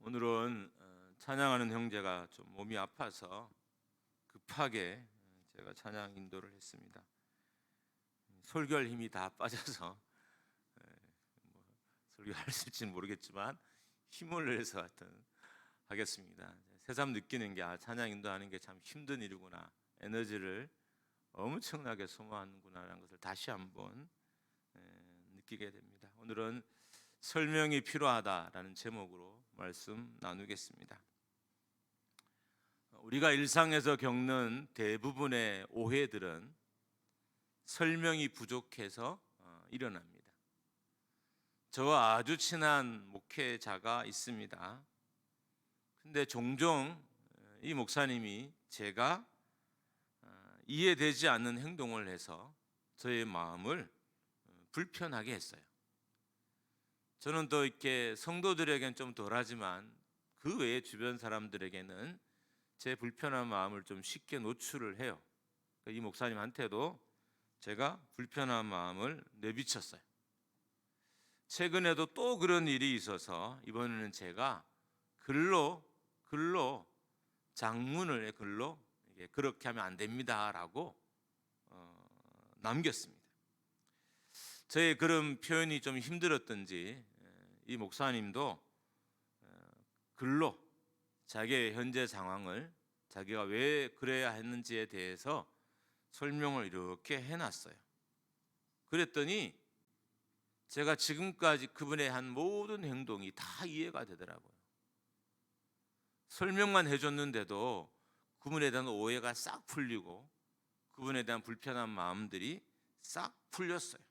오늘은 찬양하는 형제가 좀 몸이 아파서 급하게 제가 찬양 인도를 했습니다. 설교할 힘이 다 빠져서 뭐 설교할 수 있을지는 모르겠지만 힘을 내서 하여튼 하겠습니다. 새삼 느끼는 게 찬양 인도하는 게 참 힘든 일이구나, 에너지를 엄청나게 소모하는구나라는 것을 다시 한번 느끼게 됩니다. 오늘은 설명이 필요하다라는 제목으로 말씀 나누겠습니다. 우리가 일상에서 겪는 대부분의 오해들은 설명이 부족해서 일어납니다. 저와 아주 친한 목회자가 있습니다. 근데 종종 이 목사님이 제가 이해되지 않는 행동을 해서 저의 마음을 불편하게 했어요. 저는 또 이렇게 성도들에게는 좀 덜하지만 그 외에 주변 사람들에게는 제 불편한 마음을 좀 쉽게 노출을 해요. 이 목사님한테도 제가 불편한 마음을 내비쳤어요. 최근에도 또 그런 일이 있어서 이번에는 제가 글로 장문을 글로 그렇게 하면 안 됩니다라고 남겼습니다. 저의 그런 표현이 좀 힘들었던지 이 목사님도 글로 자기의 현재 상황을 자기가 왜 그래야 했는지에 대해서 설명을 이렇게 해놨어요. 그랬더니 제가 지금까지 그분의 한 모든 행동이 다 이해가 되더라고요. 설명만 해줬는데도 그분에 대한 오해가 싹 풀리고 그분에 대한 불편한 마음들이 싹 풀렸어요.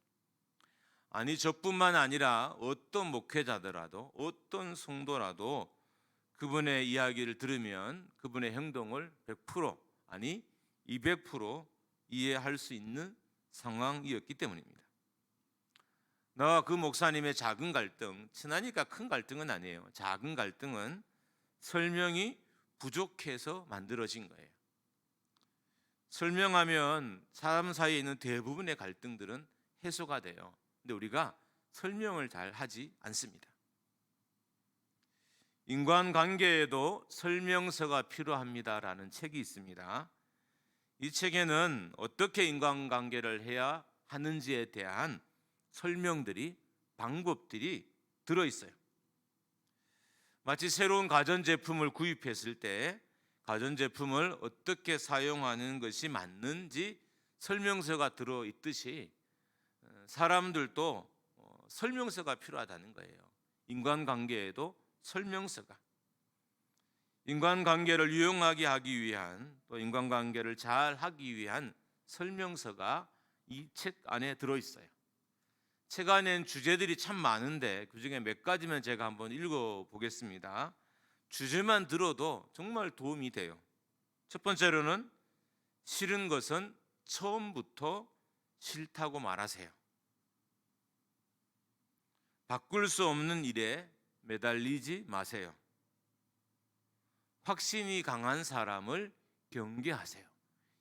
아니, 저뿐만 아니라 어떤 목회자더라도 어떤 성도라도 그분의 이야기를 들으면 그분의 행동을 100% 아니 200% 이해할 수 있는 상황이었기 때문입니다. 나와 그 목사님의 작은 갈등, 친하니까 큰 갈등은 아니에요. 작은 갈등은 설명이 부족해서 만들어진 거예요. 설명하면 사람 사이에 있는 대부분의 갈등들은 해소가 돼요. 근데 우리가 설명을 잘 하지 않습니다. 인간관계에도 설명서가 필요합니다라는 책이 있습니다. 이 책에는 어떻게 인간관계를 해야 하는지에 대한 설명들이, 방법들이 들어있어요. 마치 새로운 가전제품을 구입했을 때 가전제품을 어떻게 사용하는 것이 맞는지 설명서가 들어있듯이 사람들도 설명서가 필요하다는 거예요. 인간관계에도 설명서가, 인간관계를 유용하게 하기 위한, 또 인간관계를 잘 하기 위한 설명서가 이 책 안에 들어있어요. 책 안에는 주제들이 참 많은데 그중에 몇 가지만 제가 한번 읽어보겠습니다. 주제만 들어도 정말 도움이 돼요. 첫 번째로는 싫은 것은 처음부터 싫다고 말하세요. 바꿀 수 없는 일에 매달리지 마세요. 확신이 강한 사람을 경계하세요.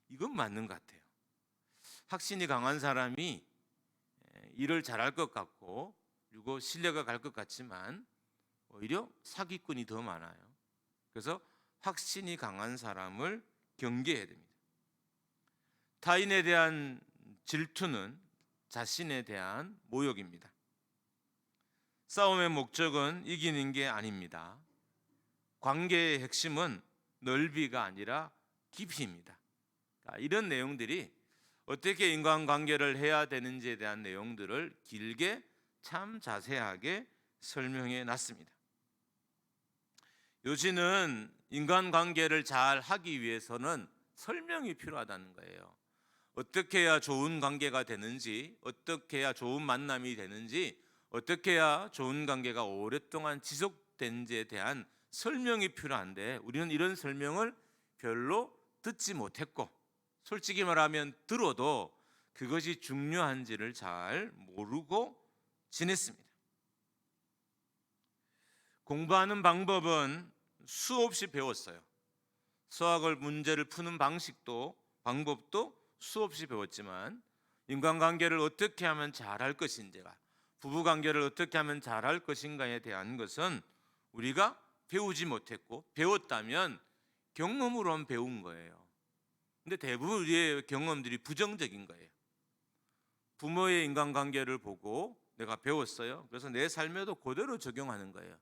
이건 맞는 것 같아요. 확신이 강한 사람이 일을 잘할 것 같고 그리고 신뢰가 갈 것 같지만 오히려 사기꾼이 더 많아요. 그래서 확신이 강한 사람을 경계해야 됩니다. 타인에 대한 질투는 자신에 대한 모욕입니다. 싸움의 목적은 이기는 게 아닙니다. 관계의 핵심은 넓이가 아니라 깊이입니다. 이런 내용들이 어떻게 인간관계를 해야 되는지에 대한 내용들을 길게 참 자세하게 설명해 놨습니다. 요지는 인간관계를 잘 하기 위해서는 설명이 필요하다는 거예요. 어떻게 해야 좋은 관계가 되는지, 어떻게 해야 좋은 만남이 되는지, 어떻게 해야 좋은 관계가 오랫동안 지속되는지에 대한 설명이 필요한데 우리는 이런 설명을 별로 듣지 못했고, 솔직히 말하면 들어도 그것이 중요한지를 잘 모르고 지냈습니다. 공부하는 방법은 수없이 배웠어요. 수학을 문제를 푸는 방법도 수없이 배웠지만 인간관계를 어떻게 하면 잘할 것인지가, 부부관계를 어떻게 하면 잘할 것인가에 대한 것은 우리가 배우지 못했고, 배웠다면 경험으로만 배운 거예요. 근데 대부분 우리의 경험들이 부정적인 거예요. 부모의 인간관계를 보고 내가 배웠어요. 그래서 내 삶에도 그대로 적용하는 거예요.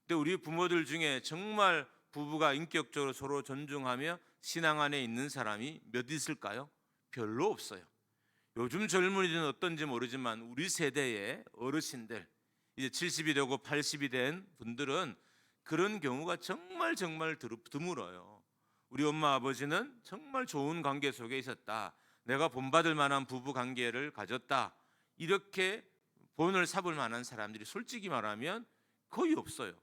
근데 우리 부모들 중에 정말 부부가 인격적으로 서로 존중하며 신앙 안에 있는 사람이 몇 있을까요? 별로 없어요. 요즘 젊은이들은 어떤지 모르지만 우리 세대의 어르신들, 이제 70이 되고 80이 된 분들은 그런 경우가 정말 드물어요. 우리 엄마 아버지는 정말 좋은 관계 속에 있었다, 내가 본받을 만한 부부 관계를 가졌다, 이렇게 본을 삼을 만한 사람들이 솔직히 말하면 거의 없어요.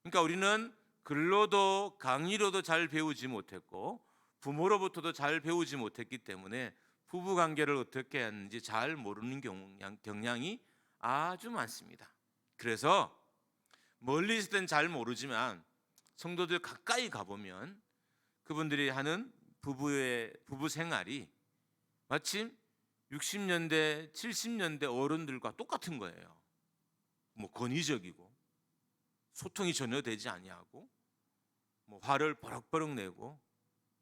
그러니까 우리는 글로도 강의로도 잘 배우지 못했고 부모로부터도 잘 배우지 못했기 때문에 부부 관계를 어떻게 하는지 잘 모르는 경향이 아주 많습니다. 그래서 멀리 있을 땐 잘 모르지만 성도들 가까이 가보면 그분들이 하는 부부 생활이 마침 60년대, 70년대 어른들과 똑같은 거예요. 뭐 권위적이고 소통이 전혀 되지 아니하고 뭐 화를 버럭버럭 내고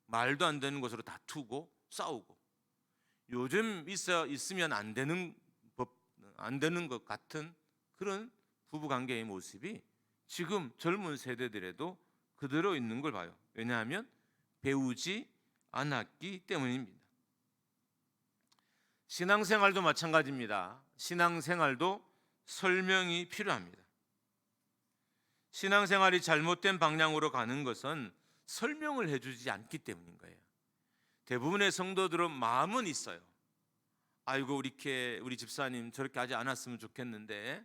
말도 안 되는 것으로 다투고 싸우고, 요즘 있으면 안 되는 것 같은 그런 부부 관계의 모습이 지금 젊은 세대들에도 그대로 있는 걸 봐요. 왜냐하면 배우지 않았기 때문입니다. 신앙생활도 마찬가지입니다. 신앙생활도 설명이 필요합니다. 신앙생활이 잘못된 방향으로 가는 것은 설명을 해주지 않기 때문인 거예요. 대부분의 성도들은 마음은 있어요. 아이고 우리 집사님 저렇게 하지 않았으면 좋겠는데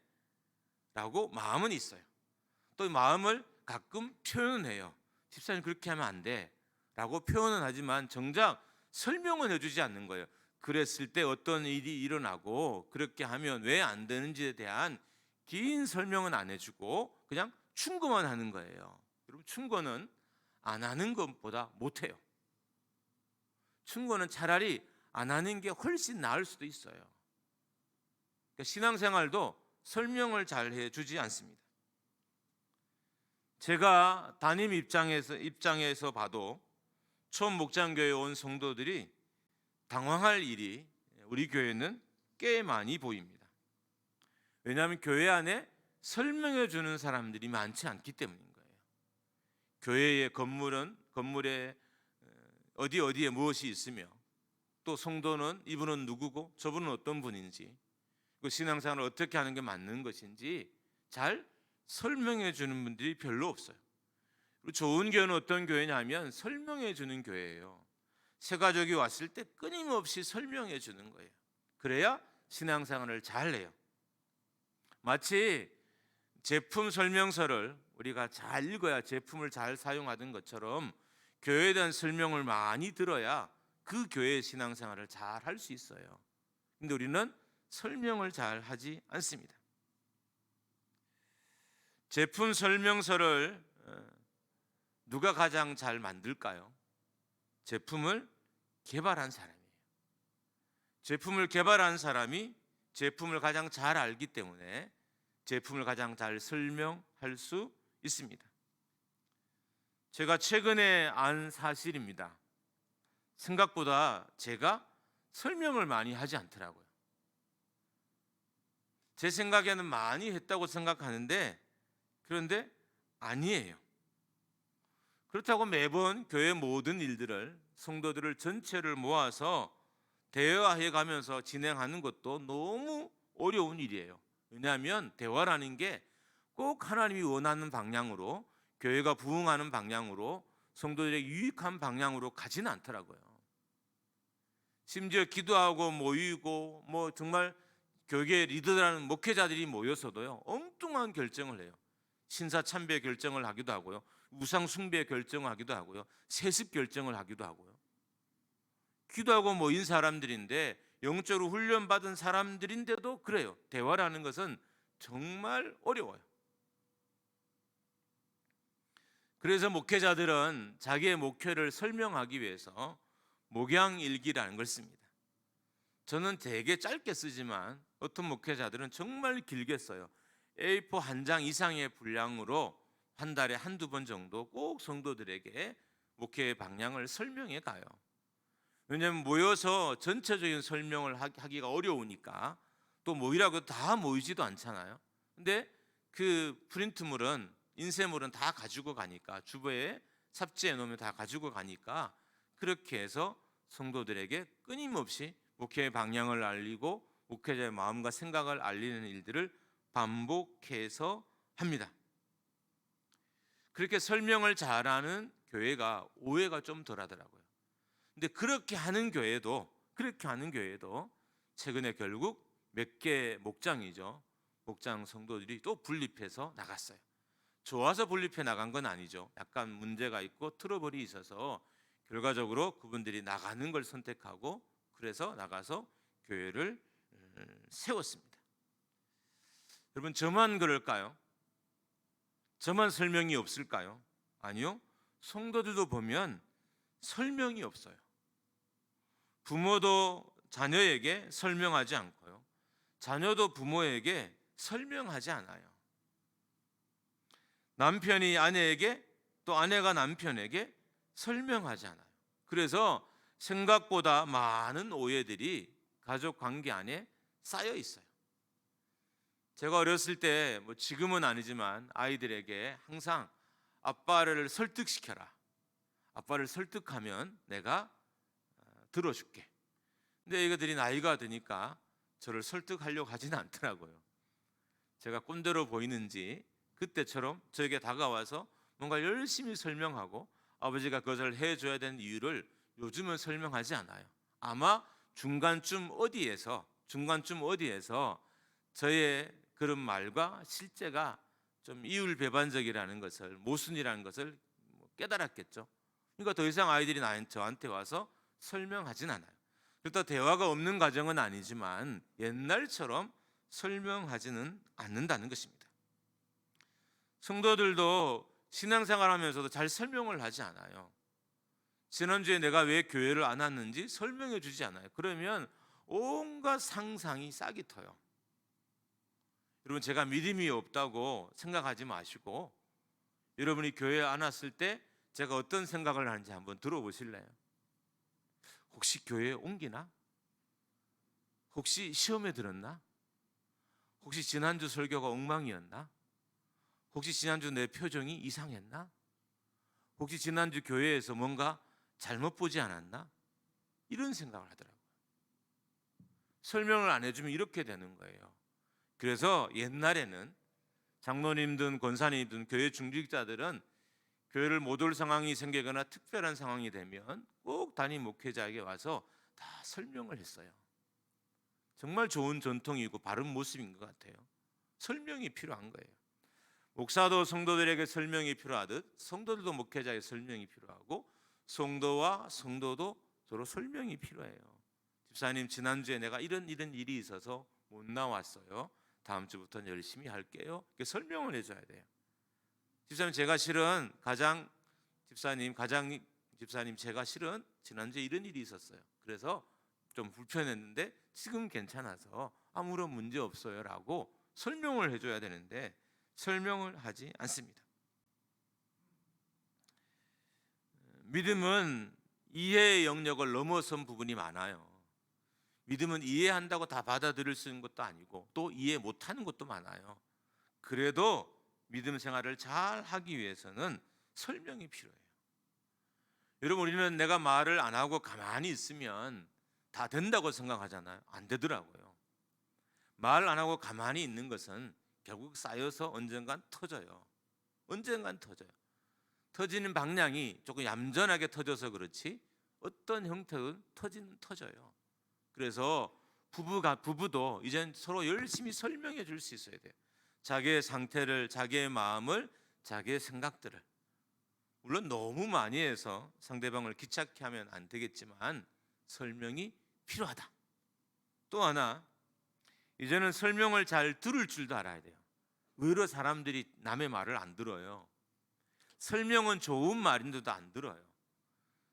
라고 마음은 있어요. 또 마음을 가끔 표현은 해요. 집사님 그렇게 하면 안 돼 라고 표현은 하지만 정작 설명은 해주지 않는 거예요. 그랬을 때 어떤 일이 일어나고 그렇게 하면 왜 안 되는지에 대한 긴 설명은 안 해주고 그냥 충고만 하는 거예요. 여러분, 충고는 안 하는 것보다 못해요. 충고는 차라리 안 하는 게 훨씬 나을 수도 있어요. 그러니까 신앙생활도 설명을 잘 해주지 않습니다. 제가 담임 입장에서 봐도 처음 목장교회에 온 성도들이 당황할 일이 우리 교회는 꽤 많이 보입니다. 왜냐하면 교회 안에 설명해 주는 사람들이 많지 않기 때문인 거예요. 교회의 건물에 어디에 무엇이 있으며 또 성도는 이분은 누구고 저분은 어떤 분인지, 그 신앙생활을 어떻게 하는 게 맞는 것인지 잘 설명해 주는 분들이 별로 없어요. 좋은 교회는 어떤 교회냐면 설명해 주는 교회예요. 새 가족이 왔을 때 끊임없이 설명해 주는 거예요. 그래야 신앙생활을 잘 해요. 마치 제품 설명서를 우리가 잘 읽어야 제품을 잘 사용하던 것처럼 교회에 대한 설명을 많이 들어야 그 교회의 신앙생활을 잘 할 수 있어요. 근데 우리는 설명을 잘 하지 않습니다. 제품 설명서를 누가 가장 잘 만들까요? 제품을 개발한 사람이에요. 제품을 개발한 사람이 제품을 가장 잘 알기 때문에 제품을 가장 잘 설명할 수 있습니다. 제가 최근에 안 사실입니다. 생각보다 제가 설명을 많이 하지 않더라고요. 제 생각에는 많이 했다고 생각하는데 그런데 아니에요. 그렇다고 매번 교회 모든 일들을, 성도들을 전체를 모아서 대화해 가면서 진행하는 것도 너무 어려운 일이에요. 왜냐하면 대화라는 게 꼭 하나님이 원하는 방향으로, 교회가 부흥하는 방향으로, 성도들에게 유익한 방향으로 가지는 않더라고요. 심지어 기도하고 모이고 뭐 정말 교계 리더라는 목회자들이 모여서도요 엉뚱한 결정을 해요. 신사참배 결정을 하기도 하고요, 우상 숭배 결정을 하기도 하고요, 세습 결정을 하기도 하고요. 기도하고 모인 사람들인데, 영적으로 훈련받은 사람들인데도 그래요. 대화라는 것은 정말 어려워요. 그래서 목회자들은 자기의 목회를 설명하기 위해서 목양일기라는 걸 씁니다. 저는 되게 짧게 쓰지만 어떤 목회자들은 정말 길게 써요. A4 한 장 이상의 분량으로 한 달에 한두 번 정도 꼭 성도들에게 목회의 방향을 설명해 가요. 왜냐하면 모여서 전체적인 설명을 하기가 어려우니까, 또 모이라고 다 모이지도 않잖아요. 근데 그 프린트물은, 인쇄물은 다 가지고 가니까, 주보에 삽지해 놓으면 다 가지고 가니까, 그렇게 해서 성도들에게 끊임없이 목회의 방향을 알리고 목회자의 마음과 생각을 알리는 일들을 반복해서 합니다. 그렇게 설명을 잘하는 교회가 오해가 좀 덜하더라고요. 근데 그렇게 하는 교회도 최근에 결국 몇 개 목장 성도들이 또 분립해서 나갔어요. 좋아서 분립해 나간 건 아니죠. 약간 문제가 있고 트러블이 있어서 결과적으로 그분들이 나가는 걸 선택하고, 그래서 나가서 교회를 세웠습니다. 여러분, 저만 그럴까요? 저만 설명이 없을까요? 아니요. 성도들도 보면 설명이 없어요. 부모도 자녀에게 설명하지 않고요, 자녀도 부모에게 설명하지 않아요. 남편이 아내에게, 또 아내가 남편에게 설명하지 않아요. 그래서 생각보다 많은 오해들이 가족 관계 안에 쌓여 있어요. 제가 어렸을 때, 지금은 아니지만 아이들에게 항상 아빠를 설득시켜라. 아빠를 설득하면 내가 들어줄게. 근데 애들이 나이가 드니까 저를 설득하려고 하지는 않더라고요. 제가 꼰대로 보이는지 그때처럼 저에게 다가와서 뭔가 열심히 설명하고 아버지가 그것을 해줘야 되는 이유를 요즘은 설명하지 않아요. 아마 중간쯤 어디에서 저의 그런 말과 실제가 좀 이율배반적이라는 것을, 모순이라는 것을 깨달았겠죠. 그러니까 더 이상 아이들이 저한테 와서 설명하진 않아요. 그렇다 대화가 없는 가정은 아니지만 옛날처럼 설명하지는 않는다는 것입니다. 성도들도 신앙생활하면서도 잘 설명을 하지 않아요. 지난주에 내가 왜 교회를 안 왔는지 설명해 주지 않아요. 그러면 온갖 상상이 싹이 터요. 여러분, 제가 믿음이 없다고 생각하지 마시고, 여러분이 교회에 안 왔을 때 제가 어떤 생각을 하는지 한번 들어보실래요? 혹시 교회에 옮기나? 혹시 시험에 들었나? 혹시 지난주 설교가 엉망이었나? 혹시 지난주 내 표정이 이상했나? 혹시 지난주 교회에서 뭔가 잘못 보지 않았나? 이런 생각을 하더라고요. 설명을 안 해주면 이렇게 되는 거예요. 그래서 옛날에는 장로님든 권사님든 교회 중직자들은 교회를 못 올 상황이 생기거나 특별한 상황이 되면 꼭 담임 목회자에게 와서 다 설명을 했어요. 정말 좋은 전통이고 바른 모습인 것 같아요. 설명이 필요한 거예요. 목사도 성도들에게 설명이 필요하듯 성도들도 목회자에게 설명이 필요하고, 성도와 성도도 서로 설명이 필요해요. 집사님, 지난주에 내가 이런 일이 있어서 못 나왔어요. 다음 주부터는 열심히 할게요. 이렇게 설명을 해줘야 돼요. 집사님, 제가 실은 제가 실은 지난주에 이런 일이 있었어요. 그래서 좀 불편했는데 지금 괜찮아서 아무런 문제 없어요 라고 설명을 해줘야 되는데 설명을 하지 않습니다. 믿음은 이해의 영역을 넘어선 부분이 많아요. 믿음은 이해한다고 다 받아들일 수 있는 것도 아니고 또 이해 못하는 것도 많아요. 그래도 믿음 생활을 잘 하기 위해서는 설명이 필요해요. 여러분, 우리는 내가 말을 안 하고 가만히 있으면 다 된다고 생각하잖아요. 안 되더라고요. 말 안 하고 가만히 있는 것은 결국 쌓여서 언젠간 터져요. 터지는 방향이 조금 얌전하게 터져서 그렇지 어떤 형태든 터져요. 그래서 부부도 이젠 서로 열심히 설명해 줄 수 있어야 돼요. 자기의 상태를, 자기의 마음을, 자기의 생각들을. 물론 너무 많이 해서 상대방을 귀찮게 하면 안 되겠지만 설명이 필요하다. 또 하나, 이제는 설명을 잘 들을 줄도 알아야 돼요. 의외로 사람들이 남의 말을 안 들어요. 설명은 좋은 말인데도 안 들어요.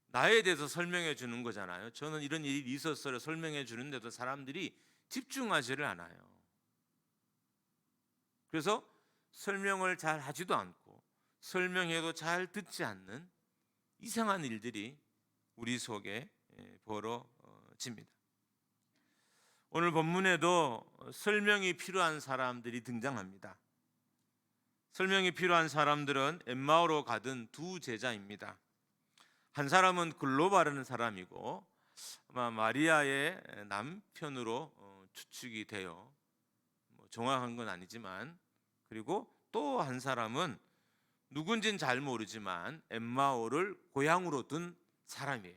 나에 대해서 설명해 주는 거잖아요. 저는 이런 일이 있었어요 설명해 주는데도 사람들이 집중하지를 않아요. 그래서 설명을 잘 하지도 않고 설명해도 잘 듣지 않는 이상한 일들이 우리 속에 벌어집니다. 오늘 본문에도 설명이 필요한 사람들이 등장합니다. 설명이 필요한 사람들은 엠마오로 가던 두 제자입니다. 한 사람은 글로 바르는 사람이고 아마 마리아의 남편으로 추측이 돼요. 정확한 건 아니지만, 그리고 또 한 사람은 누군지는 잘 모르지만 엠마오를 고향으로 둔 사람이에요.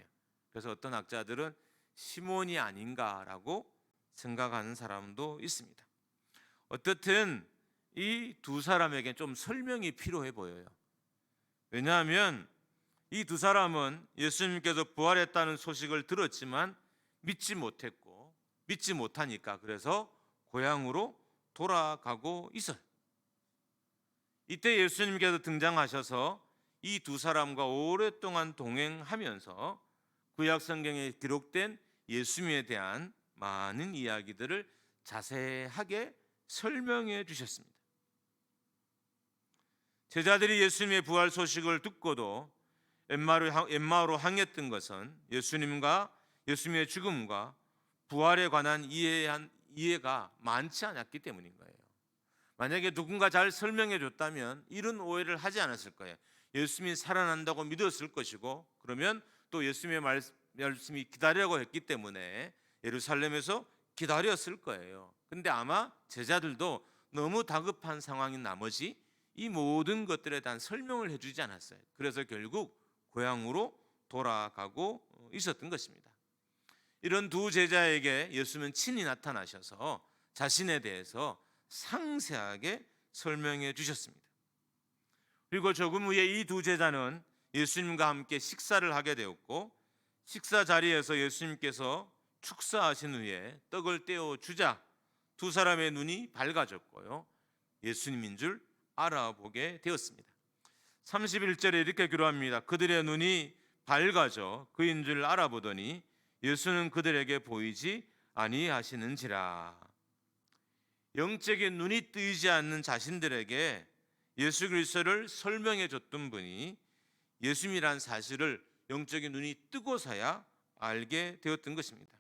그래서 어떤 학자들은 시몬이 아닌가라고 생각하는 사람도 있습니다. 어떻든 이 두 사람에게 좀 설명이 필요해 보여요. 왜냐하면 이 두 사람은 예수님께서 부활했다는 소식을 들었지만 믿지 못했고, 믿지 못하니까 그래서 고향으로 돌아가고 있어요. 이때 예수님께서 등장하셔서 이 두 사람과 오랫동안 동행하면서 구약 성경에 기록된 예수님에 대한 많은 이야기들을 자세하게 설명해 주셨습니다. 제자들이 예수님의 부활 소식을 듣고도 엠마오로 향했던 것은 예수님의 죽음과 부활에 관한 이해가 많지 않았기 때문인 거예요. 만약에 누군가 잘 설명해 줬다면 이런 오해를 하지 않았을 거예요. 예수님이 살아난다고 믿었을 것이고, 그러면 또 예수님의 말씀이 기다리라고 했기 때문에 예루살렘에서 기다렸을 거예요. 근데 아마 제자들도 너무 다급한 상황인 나머지 이 모든 것들에 대한 설명을 해주지 않았어요. 그래서 결국 고향으로 돌아가고 있었던 것입니다. 이런 두 제자에게 예수님은 친히 나타나셔서 자신에 대해서 상세하게 설명해 주셨습니다. 그리고 조금 후에 이 두 제자는 예수님과 함께 식사를 하게 되었고, 식사 자리에서 예수님께서 축사하신 후에 떡을 떼어 주자 두 사람의 눈이 밝아졌고요, 예수님인 줄 알아보게 되었습니다. 31절에 이렇게 기록합니다. 그들의 눈이 밝아져 그인 줄 알아보더니 예수는 그들에게 보이지 아니하시는지라. 영적인 눈이 뜨이지 않는 자신들에게 예수 그리스도를 설명해 줬던 분이 예수님이란 사실을 영적인 눈이 뜨고서야 알게 되었던 것입니다.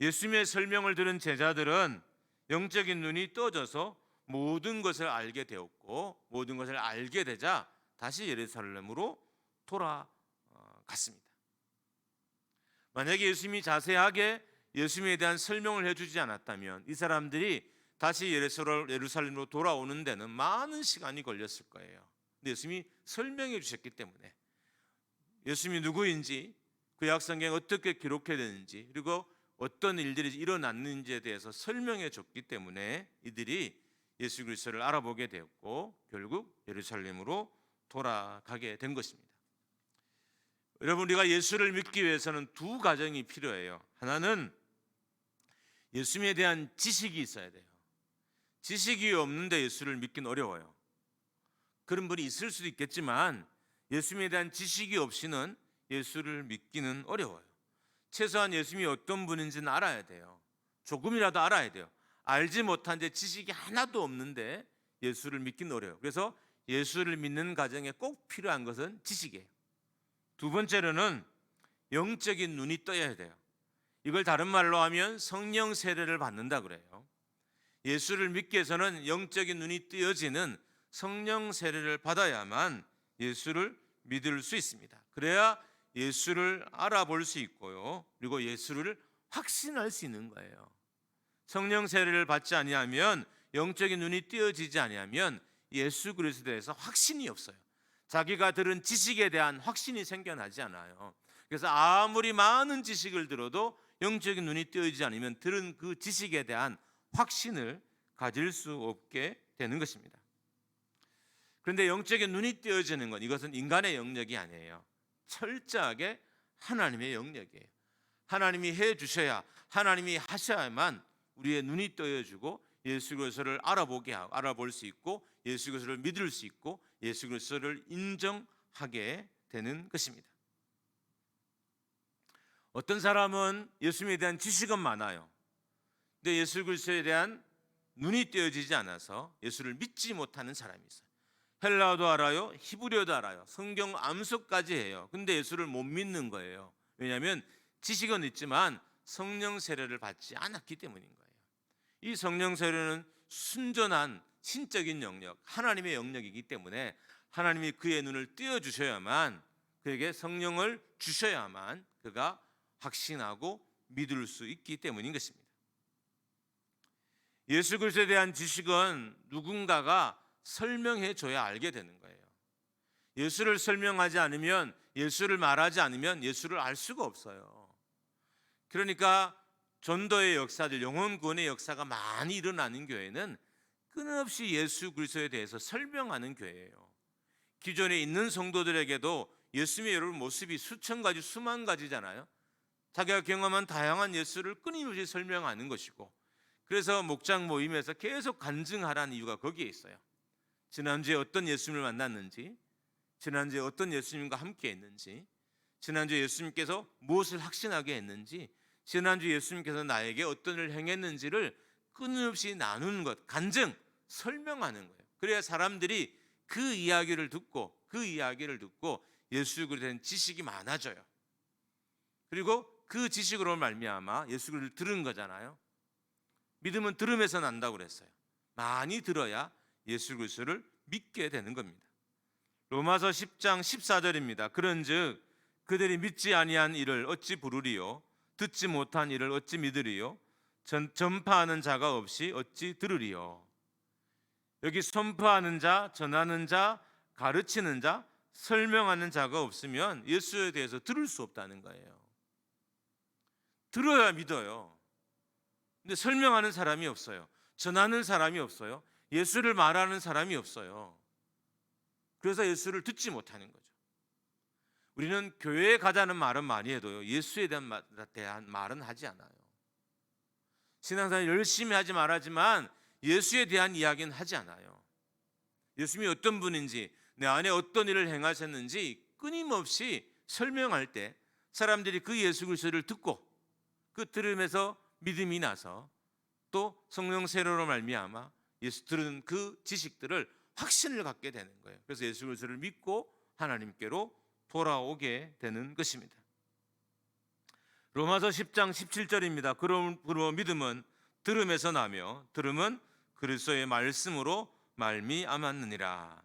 예수님의 설명을 들은 제자들은 영적인 눈이 떠져서 모든 것을 알게 되었고, 모든 것을 알게 되자 다시 예루살렘으로 돌아갔습니다. 만약에 예수님이 자세하게 예수님에 대한 설명을 해주지 않았다면 이 사람들이 다시 예루살렘으로 돌아오는 데는 많은 시간이 걸렸을 거예요. 근데 예수님이 설명해 주셨기 때문에, 예수님이 누구인지, 구약 성경에 어떻게 기록해 되는지, 그리고 어떤 일들이 일어났는지에 대해서 설명해 줬기 때문에 이들이 예수 그리스도를 알아보게 되었고 결국 예루살렘으로 돌아가게 된 것입니다. 여러분, 우리가 예수를 믿기 위해서는 두 과정이 필요해요. 하나는 예수님에 대한 지식이 있어야 돼요. 지식이 없는데 예수를 믿긴 어려워요. 그런 분이 있을 수도 있겠지만 예수님에 대한 지식이 없이는 예수를 믿기는 어려워요. 최소한 예수님이 어떤 분인지는 알아야 돼요. 조금이라도 알아야 돼요. 알지 못한 데 지식이 하나도 없는데 예수를 믿기는 어려워요. 그래서 예수를 믿는 과정에 꼭 필요한 것은 지식이에요. 두 번째로는 영적인 눈이 떠야 돼요. 이걸 다른 말로 하면 성령 세례를 받는다 그래요. 예수를 믿기 위해서는 영적인 눈이 뜨여지는 성령 세례를 받아야만 예수를 믿을 수 있습니다. 그래야 예수를 알아볼 수 있고요, 그리고 예수를 확신할 수 있는 거예요. 성령 세례를 받지 아니하면, 영적인 눈이 뜨여지지 아니하면 예수 그리스도에서 확신이 없어요. 자기가 들은 지식에 대한 확신이 생겨나지 않아요. 그래서 아무리 많은 지식을 들어도 영적인 눈이 뜨여지지 않으면 들은 그 지식에 대한 확신을 가질 수 없게 되는 것입니다. 그런데 영적인 눈이 뜨여지는 건, 이것은 인간의 영역이 아니에요. 철저하게 하나님의 영역이에요. 하나님이 해 주셔야, 하나님이 하셔야만 우리의 눈이 떠여지고 예수 그리스도를 알아볼 수 있고, 예수 그리스도를 믿을 수 있고, 예수 그리스도를 인정하게 되는 것입니다. 어떤 사람은 예수님에 대한 지식은 많아요. 근데 예수 그리스도에 대한 눈이 뜨여지지 않아서 예수를 믿지 못하는 사람이 있어요. 헬라어도 알아요, 히브리어도 알아요, 성경 암송까지 해요. 근데 예수를 못 믿는 거예요. 왜냐하면 지식은 있지만 성령 세례를 받지 않았기 때문인 거예요. 이 성령 세례는 순전한 신적인 영역, 하나님의 영역이기 때문에 하나님이 그의 눈을 띄어주셔야만, 그에게 성령을 주셔야만 그가 확신하고 믿을 수 있기 때문인 것입니다. 예수 그리스도에 대한 지식은 누군가가 설명해 줘야 알게 되는 거예요. 예수를 설명하지 않으면, 예수를 말하지 않으면 예수를 알 수가 없어요. 그러니까 전도의 역사들, 영혼 구원의 역사가 많이 일어나는 교회는 끊임없이 예수 그리스도에 대해서 설명하는 교회예요. 기존에 있는 성도들에게도 예수님의 여러 모습이 수천 가지, 수만 가지잖아요. 자기가 경험한 다양한 예수를 끊임없이 설명하는 것이고, 그래서 목장 모임에서 계속 간증하라는 이유가 거기에 있어요. 지난주에 어떤 예수님을 만났는지, 지난주에 어떤 예수님과 함께 했는지, 지난주에 예수님께서 무엇을 확신하게 했는지, 지난주 예수님께서 나에게 어떤 일을 행했는지를 끊임없이 나누는 것, 간증, 설명하는 거예요. 그래야 사람들이 그 이야기를 듣고 예수 그리스도에 대한 지식이 많아져요. 그리고 그 지식으로 말미암아 예수 그리스도를 들은 거잖아요. 믿음은 들음에서 난다고 그랬어요. 많이 들어야 예수 그리스도를 믿게 되는 겁니다. 로마서 10장 14절입니다. 그런즉 그들이 믿지 아니한 이를 어찌 부르리요? 듣지 못한 이를 어찌 믿으리요? 전파하는 자가 없이 어찌 들으리요? 여기 선포하는 자, 전하는 자, 가르치는 자, 설명하는 자가 없으면 예수에 대해서 들을 수 없다는 거예요. 들어야 믿어요. 근데 설명하는 사람이 없어요. 전하는 사람이 없어요. 예수를 말하는 사람이 없어요. 그래서 예수를 듣지 못하는 거죠. 우리는 교회에 가자는 말은 많이 해도요, 예수에 대한 말은 하지 않아요. 신앙생활 열심히 하지 말하지만 예수에 대한 이야기는 하지 않아요. 예수님이 어떤 분인지, 내 안에 어떤 일을 행하셨는지 끊임없이 설명할 때 사람들이 그 예수 그리스도를 듣고 그 들음에서 믿음이 나서 또 성령 세례로 말미암아 예수 들은 그 지식들을 확신을 갖게 되는 거예요. 그래서 예수 그리스도를 믿고 하나님께로 돌아오게 되는 것입니다. 로마서 10장 17절입니다. 그러므로 믿음은 들음에서 나며 들음은 그리스도의 말씀으로 말미암았느니라.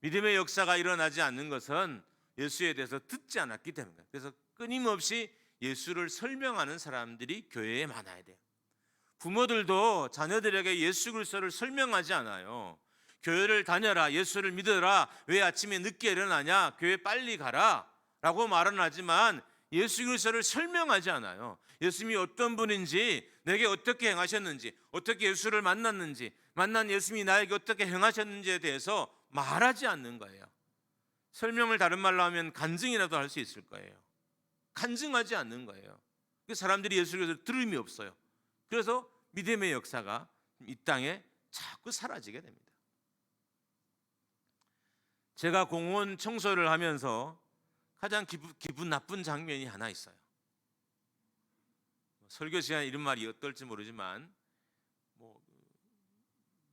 믿음의 역사가 일어나지 않는 것은 예수에 대해서 듣지 않았기 때문입니다. 그래서 끊임없이 예수를 설명하는 사람들이 교회에 많아야 돼요. 부모들도 자녀들에게 예수 그리스도를 설명하지 않아요. 교회를 다녀라, 예수를 믿어라, 왜 아침에 늦게 일어나냐, 교회 빨리 가라 라고 말은 하지만 예수 그리스도를 설명하지 않아요. 예수님이 어떤 분인지, 내게 어떻게 행하셨는지, 어떻게 예수를 만났는지, 만난 예수님이 나에게 어떻게 행하셨는지에 대해서 말하지 않는 거예요. 설명을 다른 말로 하면 간증이라도 할 수 있을 거예요. 간증하지 않는 거예요. 사람들이 예수 그리스도를 들음이 없어요. 그래서 믿음의 역사가 이 땅에 자꾸 사라지게 됩니다. 제가 공원 청소를 하면서 가장 기분 나쁜 장면이 하나 있어요. 설교 시간에 이런 말이 어떨지 모르지만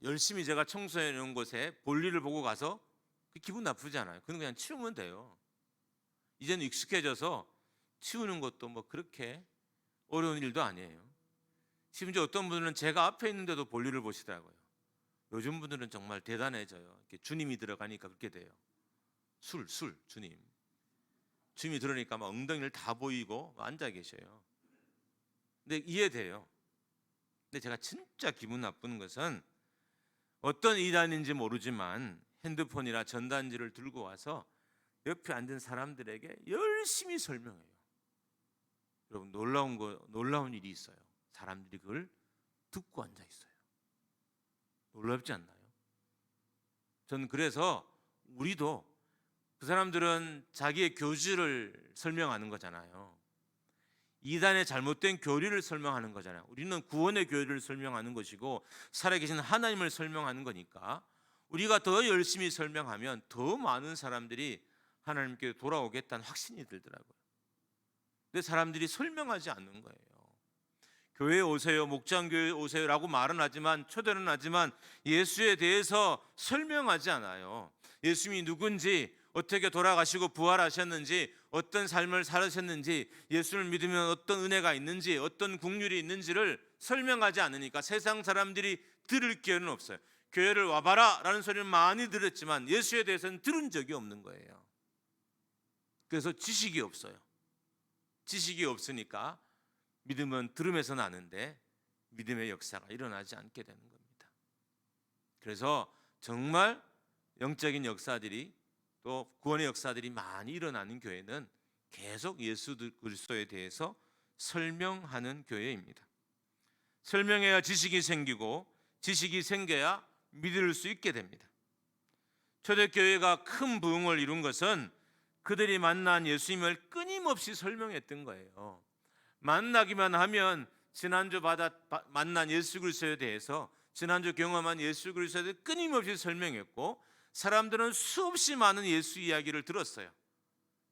열심히 제가 청소해 놓은 곳에 볼일을 보고 가서 기분 나쁘지 않아요. 그냥 치우면 돼요. 이제는 익숙해져서 치우는 것도 그렇게 어려운 일도 아니에요. 심지어 어떤 분들은 제가 앞에 있는데도 볼일을 보시더라고요. 요즘 분들은 정말 대단해져요. 이렇게 주님이 들어가니까 그렇게 돼요. 주님이 들어오니까 막 엉덩이를 다 보이고 앉아 계셔요. 근데 이해돼요. 근데 제가 진짜 기분 나쁜 것은 어떤 이단인지 모르지만 핸드폰이나 전단지를 들고 와서 옆에 앉은 사람들에게 열심히 설명해요. 여러분, 놀라운 일이 있어요. 사람들이 그걸 듣고 앉아 있어요. 놀랍지 않나요? 저는 그래서 우리도, 그 사람들은 자기의 교주를 설명하는 거잖아요. 이단의 잘못된 교리를 설명하는 거잖아요. 우리는 구원의 교리를 설명하는 것이고 살아계신 하나님을 설명하는 거니까 우리가 더 열심히 설명하면 더 많은 사람들이 하나님께 돌아오겠다는 확신이 들더라고요. 근데 사람들이 설명하지 않는 거예요. 교회에 오세요, 목장교회에 오세요라고 말은 하지만, 초대는 하지만 예수에 대해서 설명하지 않아요. 예수님이 누군지, 어떻게 돌아가시고 부활하셨는지, 어떤 삶을 살으셨는지, 예수를 믿으면 어떤 은혜가 있는지, 어떤 국률이 있는지를 설명하지 않으니까 세상 사람들이 들을 기회는 없어요. 교회를 와봐라 라는 소리를 많이 들었지만 예수에 대해서는 들은 적이 없는 거예요. 그래서 지식이 없어요. 지식이 없으니까 믿음은 들음에서 나는데 믿음의 역사가 일어나지 않게 되는 겁니다. 그래서 정말 영적인 역사들이, 또 구원의 역사들이 많이 일어나는 교회는 계속 예수 그리스도에 대해서 설명하는 교회입니다. 설명해야 지식이 생기고, 지식이 생겨야 믿을 수 있게 됩니다. 초대교회가 큰 부흥을 이룬 것은 그들이 만난 예수님을 끊임없이 설명했던 거예요. 만나기만 하면 지난주 만난 예수 그리스도에 대해서, 지난주 경험한 예수 그리스도에 대해서 끊임없이 설명했고, 사람들은 수없이 많은 예수 이야기를 들었어요.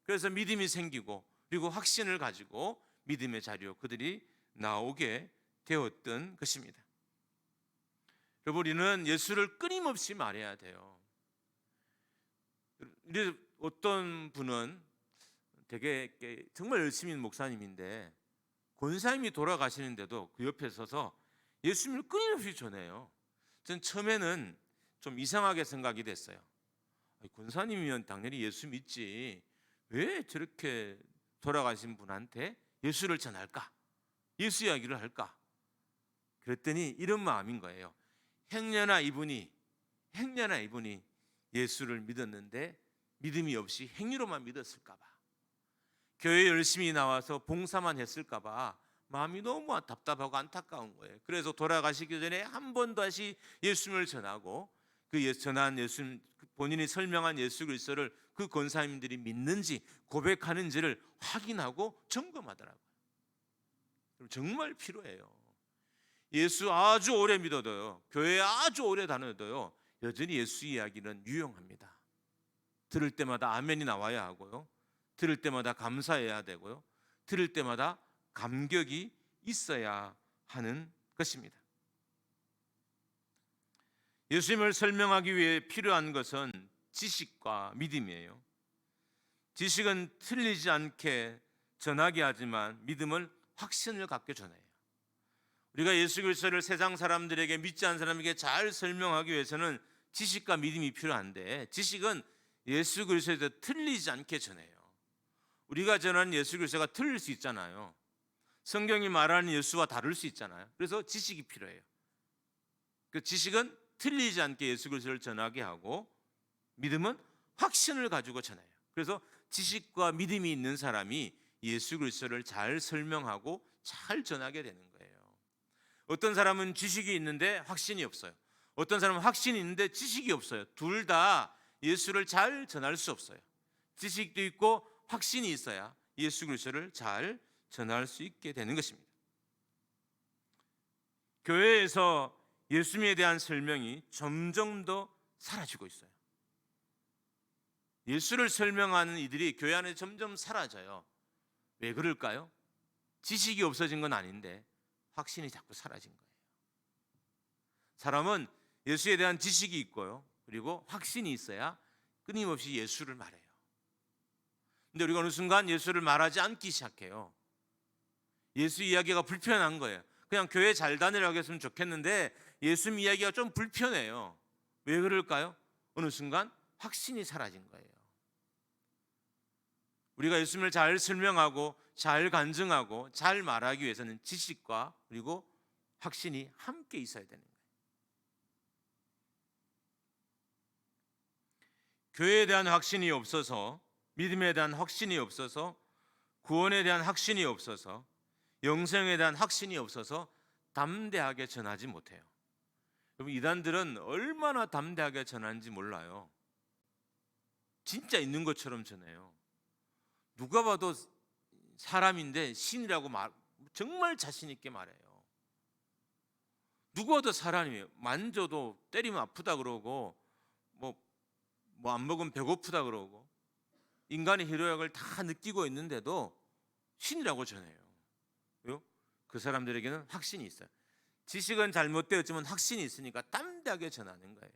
그래서 믿음이 생기고, 그리고 확신을 가지고 믿음의 자리로 그들이 나오게 되었던 것입니다. 여러분, 우리는 예수를 끊임없이 말해야 돼요. 어떤 분은 되게 정말 열심히 있는 목사님인데 권사님이 돌아가시는데도 그 옆에 서서 예수님을 끊임없이 전해요. 전 처음에는 좀 이상하게 생각이 됐어요. 권사님이면 당연히 예수 믿지, 왜 저렇게 돌아가신 분한테 예수를 전할까? 예수 이야기를 할까? 그랬더니 이런 마음인 거예요. 행여나 이분이 예수를 믿었는데 믿음이 없이 행위로만 믿었을까 봐, 교회 열심히 나와서 봉사만 했을까 봐 마음이 너무 답답하고 안타까운 거예요. 그래서 돌아가시기 전에 한 번 다시 예수님을 전하고, 전한 예수, 본인이 설명한 예수 그리스도를 그 권사님들이 믿는지 고백하는지를 확인하고 점검하더라고요. 정말 필요해요. 예수 아주 오래 믿어도요, 교회에 아주 오래 다녀도요, 여전히 예수 이야기는 유용합니다. 들을 때마다 아멘이 나와야 하고요, 들을 때마다 감사해야 되고요, 들을 때마다 감격이 있어야 하는 것입니다. 예수님을 설명하기 위해 필요한 것은 지식과 믿음이에요. 지식은 틀리지 않게 전하게 하지만 믿음은 확신을 갖게 전해요. 우리가 예수 그리스도를 세상 사람들에게, 믿지 않는 사람에게 잘 설명하기 위해서는 지식과 믿음이 필요한데, 지식은 예수 그리스도에 대해서 틀리지 않게 전해요. 우리가 전하는 예수 그리스도가 틀릴 수 있잖아요. 성경이 말하는 예수와 다를 수 있잖아요. 그래서 지식이 필요해요. 그 지식은 틀리지 않게 예수 그리스도를 전하게 하고, 믿음은 확신을 가지고 전해요. 그래서 지식과 믿음이 있는 사람이 예수 그리스도를 잘 설명하고 잘 전하게 되는 거예요. 어떤 사람은 지식이 있는데 확신이 없어요. 어떤 사람은 확신이 있는데 지식이 없어요. 둘 다 예수를 잘 전할 수 없어요. 지식도 있고 확신이 있어야 예수 그리스도를 잘 전할 수 있게 되는 것입니다. 교회에서 예수님에 대한 설명이 점점 더 사라지고 있어요. 예수를 설명하는 이들이 교회 안에 점점 사라져요. 왜 그럴까요? 지식이 없어진 건 아닌데 확신이 자꾸 사라진 거예요. 사람은 예수에 대한 지식이 있고요, 그리고 확신이 있어야 끊임없이 예수를 말해요. 근데 우리가 어느 순간 예수를 말하지 않기 시작해요. 예수 이야기가 불편한 거예요. 그냥 교회 잘 다니라고 했으면 좋겠는데 예수 이야기가 좀 불편해요. 왜 그럴까요? 어느 순간 확신이 사라진 거예요. 우리가 예수님을 잘 설명하고 잘 간증하고 잘 말하기 위해서는 지식과 그리고 확신이 함께 있어야 되는 거예요. 교회에 대한 확신이 없어서, 믿음에 대한 확신이 없어서, 구원에 대한 확신이 없어서, 영생에 대한 확신이 없어서 담대하게 전하지 못해요. 여러분, 이단들은 얼마나 담대하게 전하는지 몰라요. 진짜 있는 것처럼 전해요. 누가 봐도 사람인데 신이라고 정말 자신 있게 말해요. 누가 봐도 사람이에요. 만져도 때리면 아프다 그러고, 뭐 안 먹으면 배고프다 그러고, 인간의 희로약을 다 느끼고 있는데도 신이라고 전해요. 왜요? 그 사람들에게는 확신이 있어요. 지식은 잘못되었지만 확신이 있으니까 담대하게 전하는 거예요.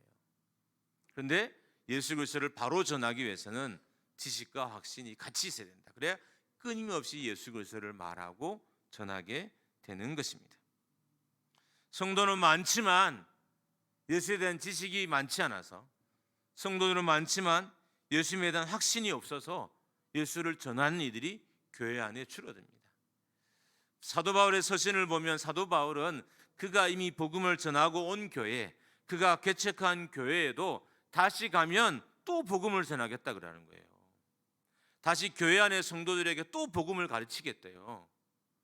그런데 예수 그리스도를 바로 전하기 위해서는 지식과 확신이 같이 있어야 된다. 그래야 끊임없이 예수 그리스도를 말하고 전하게 되는 것입니다. 성도는 많지만 예수에 대한 지식이 많지 않아서, 성도들은 많지만 예수님에 대한 확신이 없어서 예수를 전하는 이들이 교회 안에 줄어듭니다. 사도 바울의 서신을 보면 사도 바울은 그가 이미 복음을 전하고 온 교회, 그가 개척한 교회에도 다시 가면 또 복음을 전하겠다 그러는 거예요. 다시 교회 안의 성도들에게 또 복음을 가르치겠대요.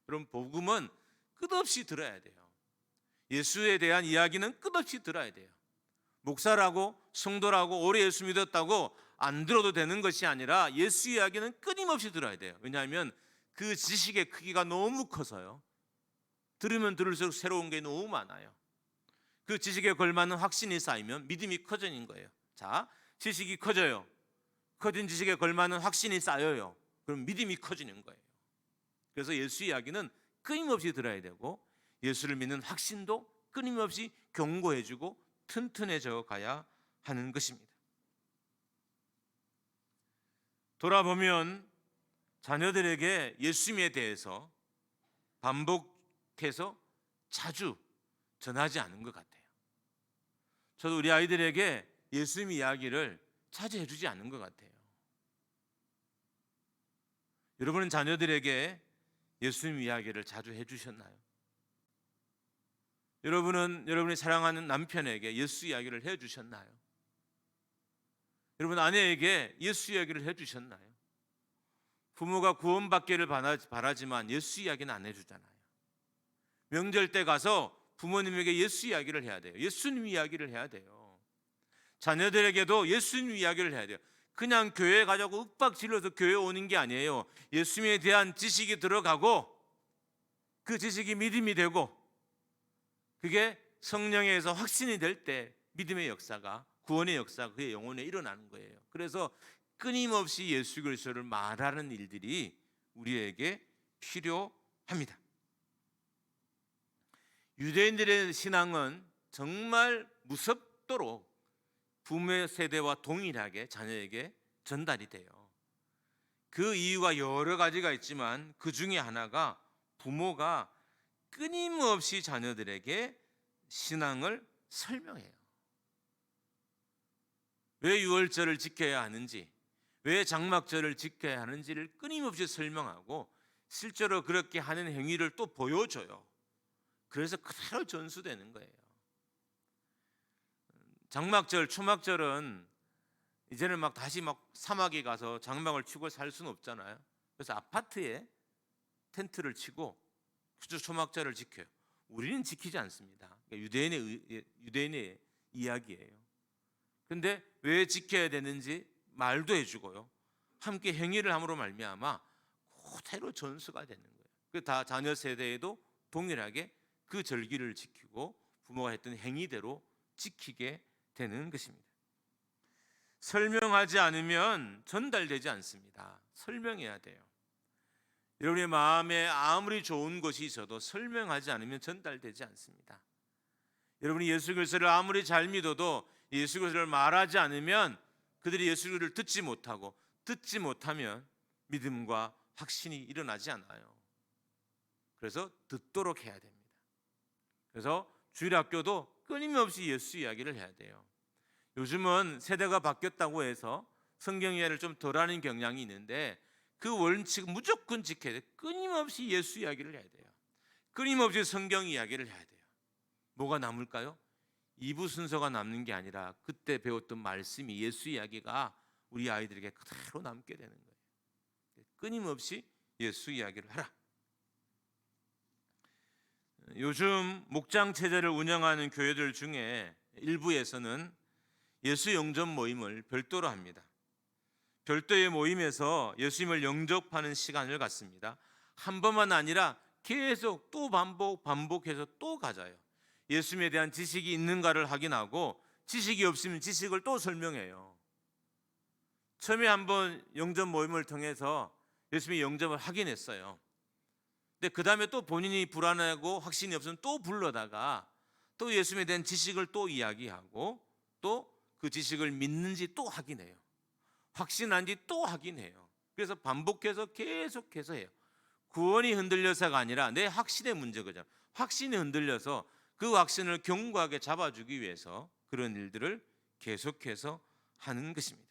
그럼 복음은 끝없이 들어야 돼요. 예수에 대한 이야기는 끝없이 들어야 돼요. 목사라고 성도라고 오래 예수 믿었다고 안 들어도 되는 것이 아니라 예수 이야기는 끊임없이 들어야 돼요. 왜냐하면 그 지식의 크기가 너무 커서요. 들으면 들을수록 새로운 게 너무 많아요. 그 지식에 걸맞는 확신이 쌓이면 믿음이 커지는 거예요. 자, 지식이 커져요. 커진 지식에 걸맞는 확신이 쌓여요. 그럼 믿음이 커지는 거예요. 그래서 예수 이야기는 끊임없이 들어야 되고 예수를 믿는 확신도 끊임없이 견고해지고 튼튼해져 가야 하는 것입니다. 돌아보면 자녀들에게 예수님에 대해서 반복해서 자주 전하지 않은 것 같아요. 저도 우리 아이들에게 예수님 이야기를 자주 해주지 않는 것 같아요. 여러분은 자녀들에게 예수님 이야기를 자주 해주셨나요? 여러분은 여러분이 사랑하는 남편에게 예수 이야기를 해주셨나요? 여러분 아내에게 예수 이야기를 해주셨나요? 부모가 구원받기를 바라지만 예수 이야기는 안 해주잖아요. 명절 때 가서 부모님에게 예수 이야기를 해야 돼요. 예수님 이야기를 해야 돼요. 자녀들에게도 예수님 이야기를 해야 돼요. 그냥 교회 가자고 윽박 질러서 교회 오는 게 아니에요. 예수님에 대한 지식이 들어가고 그 지식이 믿음이 되고 그게 성령에 의해서 확신이 될 때 믿음의 역사가, 구원의 역사가 그의 영혼에 일어나는 거예요. 그래서 끊임없이 예수 그리스도를 말하는 일들이 우리에게 필요합니다. 유대인들의 신앙은 정말 무섭도록 부모의 세대와 동일하게 자녀에게 전달이 돼요. 그 이유가 여러 가지가 있지만 그 중에 하나가 부모가 끊임없이 자녀들에게 신앙을 설명해요. 왜 유월절을 지켜야 하는지, 왜 장막절을 지켜야 하는지를 끊임없이 설명하고 실제로 그렇게 하는 행위를 또 보여줘요. 그래서 그대로 전수되는 거예요. 장막절, 초막절은 이제는 다시 사막에 가서 장막을 치고 살 수는 없잖아요. 그래서 아파트에 텐트를 치고 초막절을 지켜요. 우리는 지키지 않습니다. 유대인의 이야기예요. 그런데 왜 지켜야 되는지 말도 해주고요. 함께 행위를 함으로 말미암아 그대로 전수가 되는 거예요. 그 다 자녀 세대에도 동일하게 그 절기를 지키고 부모가 했던 행위대로 지키게 되는 것입니다. 설명하지 않으면 전달되지 않습니다. 설명해야 돼요. 여러분의 마음에 아무리 좋은 것이 있어도 설명하지 않으면 전달되지 않습니다. 여러분이 예수 그리스도를 아무리 잘 믿어도 예수 그리스도를 말하지 않으면 그들이 예수 그리스도를 듣지 못하면 믿음과 확신이 일어나지 않아요. 그래서 듣도록 해야 됩니다. 그래서 주일학교도 끊임없이 예수 이야기를 해야 돼요. 요즘은 세대가 바뀌었다고 해서 성경 이야기를 좀 덜하는 경향이 있는데 그 원칙 무조건 지켜야 돼요. 끊임없이 예수 이야기를 해야 돼요. 끊임없이 성경 이야기를 해야 돼요. 뭐가 남을까요? 2부 순서가 남는 게 아니라 그때 배웠던 말씀이 예수 이야기가 우리 아이들에게 그대로 남게 되는 거예요. 끊임없이 예수 이야기를 하라. 요즘 목장 체제를 운영하는 교회들 중에 일부에서는 예수 영접 모임을 별도로 합니다. 별도의 모임에서 예수님을 영접하는 시간을 갖습니다. 한 번만 아니라 계속 또 반복해서 또 가져요. 예수님에 대한 지식이 있는가를 확인하고 지식이 없으면 지식을 또 설명해요. 처음에 한번 영접 모임을 통해서 예수님의 영접을 확인했어요. 근데 그 다음에 또 본인이 불안하고 확신이 없으면 또 불러다가 또 예수님에 대한 지식을 또 이야기하고 또 그 지식을 믿는지 또 확인해요. 확신한지 또 확인해요. 그래서 반복해서 계속해서 해요. 구원이 흔들려서가 아니라 내 확신의 문제거든요. 확신이 흔들려서 그 확신을 견고하게 잡아주기 위해서 그런 일들을 계속해서 하는 것입니다.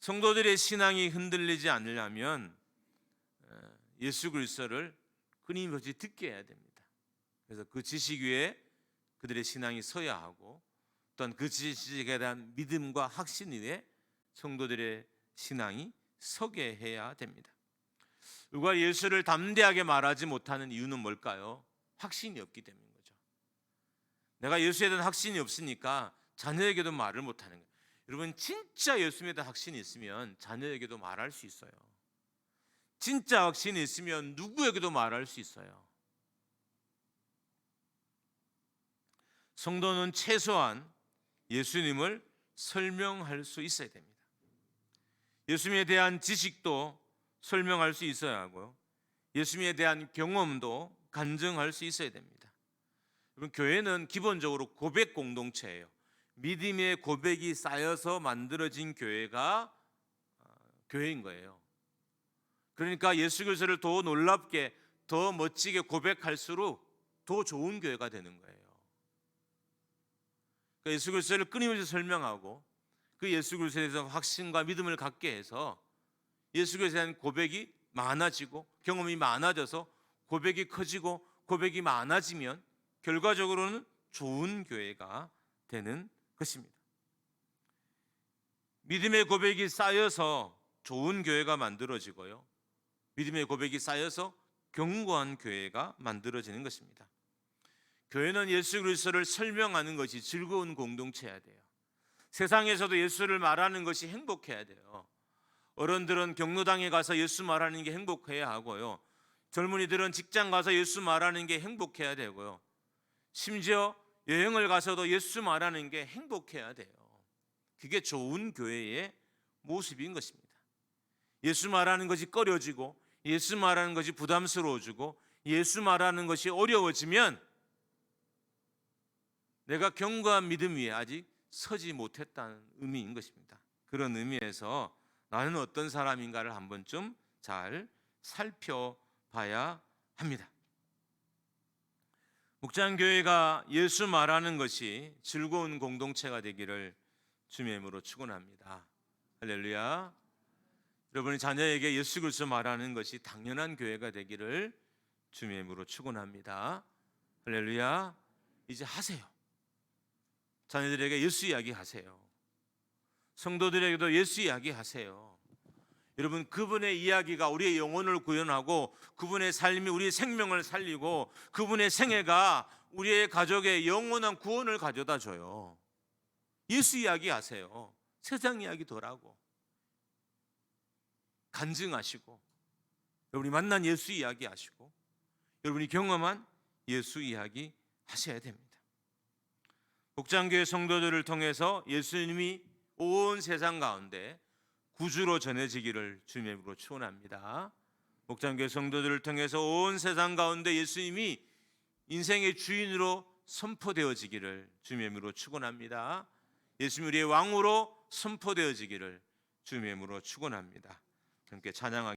성도들의 신앙이 흔들리지 않으려면 예수 그리스도를 끊임없이 듣게 해야 됩니다. 그래서 그 지식 위에 그들의 신앙이 서야 하고, 또한 그 지식에 대한 믿음과 확신 위에 성도들의 신앙이 서게 해야 됩니다. 우리가 예수를 담대하게 말하지 못하는 이유는 뭘까요? 확신이 없기 때문인 거죠. 내가 예수에 대한 확신이 없으니까 자녀에게도 말을 못하는 거예요. 여러분, 진짜 예수에 대한 확신이 있으면 자녀에게도 말할 수 있어요. 진짜 확신이 있으면 누구에게도 말할 수 있어요. 성도는 최소한 예수님을 설명할 수 있어야 됩니다. 예수님에 대한 지식도 설명할 수 있어야 하고요. 예수님에 대한 경험도 간증할 수 있어야 됩니다. 여러분, 교회는 기본적으로 고백 공동체예요. 믿음의 고백이 쌓여서 만들어진 교회가 교회인 거예요. 그러니까 예수 그리스도를 더 놀랍게, 더 멋지게 고백할수록 더 좋은 교회가 되는 거예요. 그러니까 예수 그리스도를 끊임없이 설명하고 그 예수 그리스도에 대해서 확신과 믿음을 갖게 해서 예수 그리스도에 대한 고백이 많아지고 경험이 많아져서 고백이 커지고 고백이 많아지면 결과적으로는 좋은 교회가 되는 것입니다. 믿음의 고백이 쌓여서 좋은 교회가 만들어지고요. 믿음의 고백이 쌓여서 견고한 교회가 만들어지는 것입니다. 교회는 예수 그리스도를 설명하는 것이 즐거운 공동체여야 돼요. 세상에서도 예수를 말하는 것이 행복해야 돼요. 어른들은 경로당에 가서 예수 말하는 게 행복해야 하고요. 젊은이들은 직장 가서 예수 말하는 게 행복해야 되고요. 심지어 여행을 가서도 예수 말하는 게 행복해야 돼요. 그게 좋은 교회의 모습인 것입니다. 예수 말하는 것이 꺼려지고 예수 말하는 것이 부담스러워지고 예수 말하는 것이 어려워지면 내가 견고한 믿음 위에 아직 서지 못했다는 의미인 것입니다. 그런 의미에서 나는 어떤 사람인가를 한 번쯤 잘 살펴봐야 합니다. 목장교회가 예수 말하는 것이 즐거운 공동체가 되기를 주님의 이름으로 축원합니다. 할렐루야. 여러분이 자녀에게 예수 그리스도 말하는 것이 당연한 교회가 되기를 주님의 이름으로 축원합니다. 할렐루야. 이제 하세요. 자녀들에게 예수 이야기 하세요. 성도들에게도 예수 이야기 하세요. 여러분, 그분의 이야기가 우리의 영혼을 구원하고 그분의 삶이 우리의 생명을 살리고 그분의 생애가 우리의 가족의 영원한 구원을 가져다 줘요. 예수 이야기 하세요. 세상 이야기 덜하고 간증하시고 여러분이 만난 예수 이야기 하시고 여러분이 경험한 예수 이야기 하셔야 됩니다. 복장교회 성도들을 통해서 예수님이 온 세상 가운데 구주로 전해지기를 주님의 이름으로 축원합니다. 복장교회 성도들을 통해서 온 세상 가운데 예수님이 인생의 주인으로 선포되어지기를 주님의 이름으로 축원합니다. 예수님이 우리의 왕으로 선포되어지기를 주님의 이름으로 축원합니다. 함께 찬양하겠습니다.